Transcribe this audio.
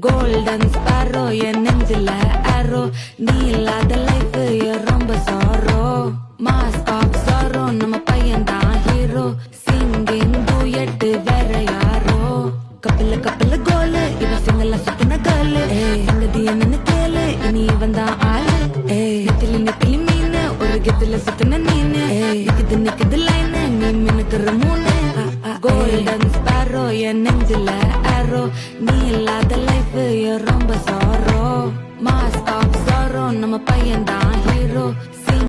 Golden sparrow, என் நெஞ்சில arrow. நீ இல்லாத life ரொம்ப sorrow. Mask of sorrow, நம்ம பையன்தான் hero. Singing duet வேற யாரோ. கப்பல கோலு, இவன் சிங்கல சுத்தின girl. சங்கதி என்னன்னு கேளு, இனி இவன் தான் ஆளு. நெத்திலி மீனு, ஒரு கெத்துல சுத்தின நீனு. நிக்குது லைனு, நீ மினுக்குற மூணு. Golden sparrow, என் நெஞ்சில arrow. நீ இல்லாத life ரொம்ப sorrow. Mask of sorrow, நம்ம பையன்தான் hero.